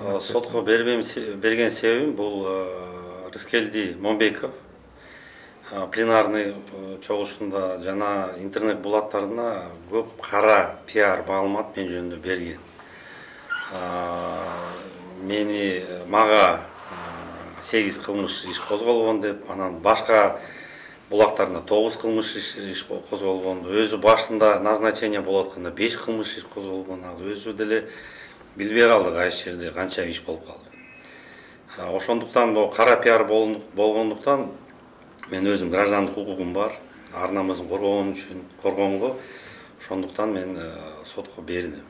Сотко берген себебим бул Рыскелди Момбеков пленарный чогулушунда жана интернет булаттарына көп кара пиар маалымат мен жөнүндө берген. Мага 8 кылмыш иш козголгон деп, анан башка булактарына 9 кылмыш иш козголгон. Өзү башында назначение болуп атканда 5 кылмыш иш козголгон. Ал өзү деле билбей калдык кайсы жерде канча иш болуп калды. Ошондуктан бул кара пиар болгондуктан мен өзүм граждандык укугум бар, ар намысын коргоонго, ошондуктан мен сотко бердим.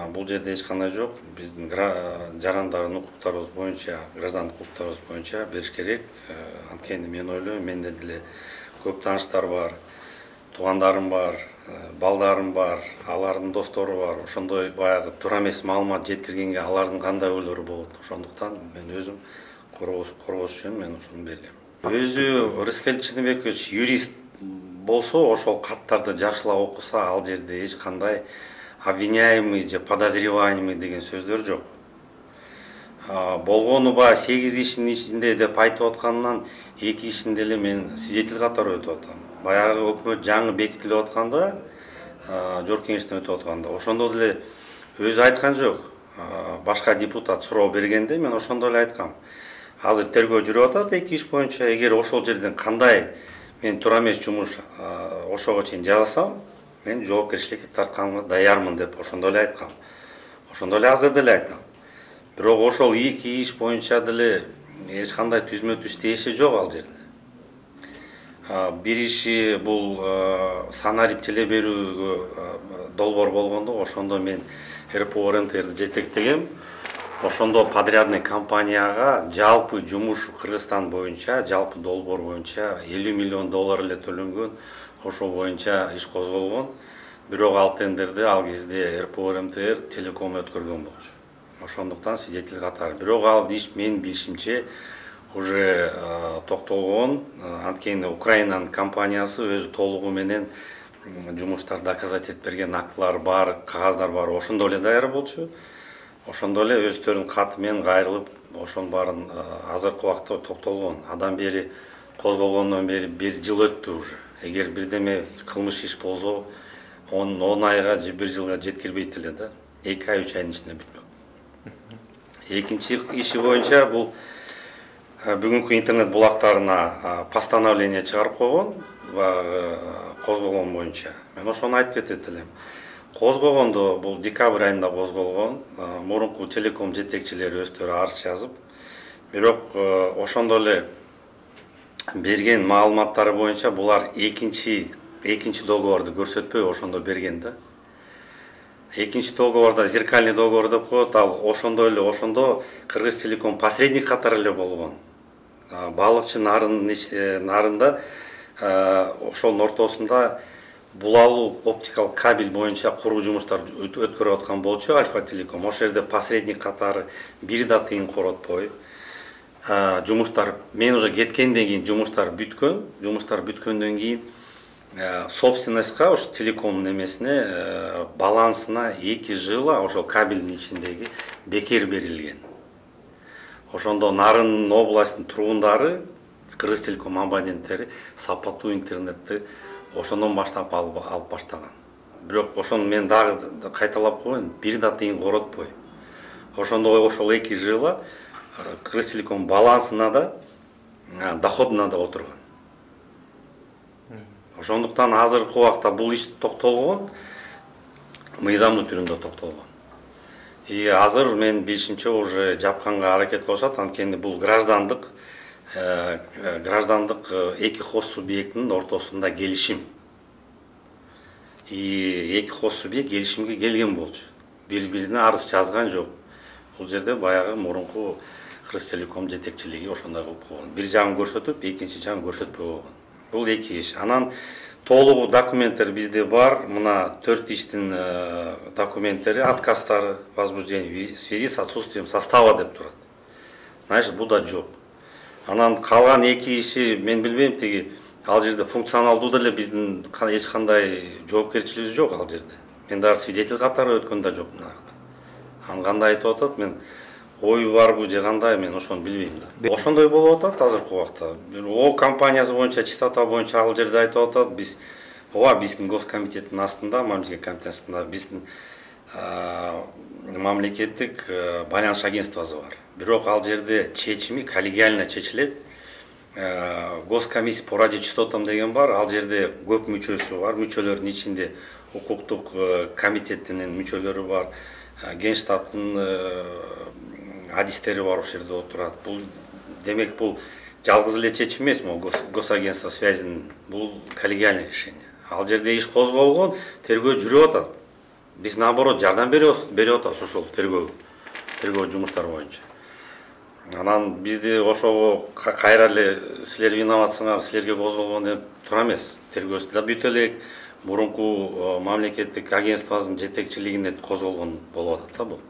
Бул жерде эч кандай жок. Биздин жарандардын укуктарыбыз боюнча, граждандык укуктарыбыз боюнча бериш керек. Анткени мен ойлойм, менде деле көп тааныштар бар, туугандарым бар, балдарым бар, алардын достору бар. Ошондой баягы туура эмес маалымат жеткиргенге алардын кандай ойлору болот. Ошондуктан мен өзүм коргош үчүн мен ушуну бергем. Өзү Рыскелди Чыныбекович юрист болсо, ошол каттарды жакшылап окуса, ал жерде эч кандай обвиняемый же подозреваемый деген сөздөр жок. Болгону баягы 8 иштин ичинде деп айтып атканынан 2 ишин деле мен свидетель катары өтүп атам. Баягы өкмөт жаңы бекитилип атканда, жогорку кеңештен өтүп атканда, ошондо деле өзү айткан жок. Башка депутат суроо бергенде мен ошондо эле айткам. Азыр тергөө жүрүп атат 2 иш боюнча. Эгер ошол жерден кандай мен туура эмес жумуш ошого чейин жасасам, мен жоопкерчиликке тартканга даярмын деп ошондо эле айткам. Ошондо эле азыр деле айтам. Бирок ошол 2 иш боюнча деле эч кандай түзмө иштеши жок ал жерде. Бир иши бул санарип теле берүүгө долбоор болгондо, ошондо мен РПО РМТРди жетектегем. Ошондо подрядный компанияга жалпы жумуш Кыргызстан боюнча, жалпы долбоор боюнча 50 миллион доллар эле төлөнгөн. Ошол боюнча иш козголгон. Бирок ал тендерди ал кезде РПО РМТР телеком өткөргөн болчу. Ошондуктан свидетель катары. Бирок ал иш менин билишимче уже токтолгон. Анткени Украинанын компаниясы өзү толугу менен жумуштар доказать берген, актылар бар, кагаздар бар. Ошондо эле даяр болчу. Ошондо эле өздөрүнүн каты менен кайрылып, ошонун баарын азыркы убакта токтолгон. Адан бери козголгондон бери 1 жыл өттү уже. Эгер бирдеме кылмыш иш болсо, 10 айга же 1 жылга жеткирбейт эле да. 2 ай 3 айдын ичинде бүтмөк. Экинчи иши боюнча бул бүгүнкү интернет булактарына постановление чыгарып койгон, козголгон боюнча. Мен ошону айтып кетет элем. Козгогондо бул декабрь айында козголгон. Мурунку телеком жетекчилери өздөрү арыз жазып, бирок ошондо эле берген маалыматтары боюнча булар экинчи договорду көрсөтпөй ошондо берген да. Экинчи договорда зеркальный договор деп коет, ал ошондо Кыргыз Телеком посредник катары эле болгон. Балыкчы нарында ошонун ортосунда булалуу оптикалык кабель боюнча куруу жумуштар өткөрүп аткан болчу Альфа Телеком. Ошол жерде посредник катары бир да тыйын коротпой жумуштар, мен уже кеткенден кийин жумуштар бүткөн. Жумуштар бүткөндөн кийин собственностька, ошо телекомдун эмесине, балансына 2 жыла ошол кабелдин ичиндеги бекер берилген. Ошондо Нарын областынын тургундары, Кыргыз Телеком абоненттери сапаттуу интернетти ошондон баштап алып баштаган. Бирок ошону мен дагы кайталап коеюн, бир да тыйын коротпой. Ошондо ошол 2 жыла Кыргыз Телеком балансына да, доходуна да отурган. Ошондуктан азыркы убакта бул иш токтолгон, мыйзамдуу түрүндө токтолгон. Азыр мен билишимче уже жапканга аракет кылышат, анткени бул граждандык 2 хос субъектинин ортосунда келишим. 2 хос субъект келишимге келген болчу. Бири-бирине арыз жазган жок. Бул жерде баягы мурунку Кыргыз Телеком жетекчилиги ошондой кылып койгон. Бир жагын көрсөтүп, экинчи жагын көрсөтпөй койгон. Бул 2 иш. Анан толугу документтер бизде бар. Мына 4 иштин документтери, отказдары, возбуждение в связи с отсутствием состава деп турат. Значит, бул да жок. Анан калган 2 иши мен билбейм, тиги ал жерде функционалдуу деле биздин эч кандай жоопкерчилигибиз жок ал жерде. Мен дагы свидетель катары өткөн да жокмун. Аны кандай айтып атат, мен ою барбы же кандай, мен ошону билбейм да. Ошондой болуп атат азыркы убакта. О компаниясы боюнча, чистота боюнча ал жерде айтып атат, биз ооба биздин госкомитеттин астында, мамлекеттик комитет астында биздин мамлекеттик байланыш агентствосы бар. Бирок ал жерде чечими коллегиально чечилет. Госкомиссия по радиочастотам деген бар, ал жерде көп мүчөсү бар, мүчөлөрдүн ичинде укуктук комитеттин мүчөлөрү бар, генштабтын адистери бар ошол жерде отурат. Бул демек бул жалгыз эле чечим эмес, могу госагентство связинин бул коллегиальный решение. Ал жерде иш козголгон, тергөө жүрүп атат. Биз наоборот жардам берип атабыз ошол тергөө жумуштары боюнча. Анан бизди ошого кайра эле силер виноватсыңар, силерге козголгон деп тура эмес. Тергөөсү да бүт элек мурунку мамлекеттик агентствонун жетекчилигинде козголгон болуп атат да бул.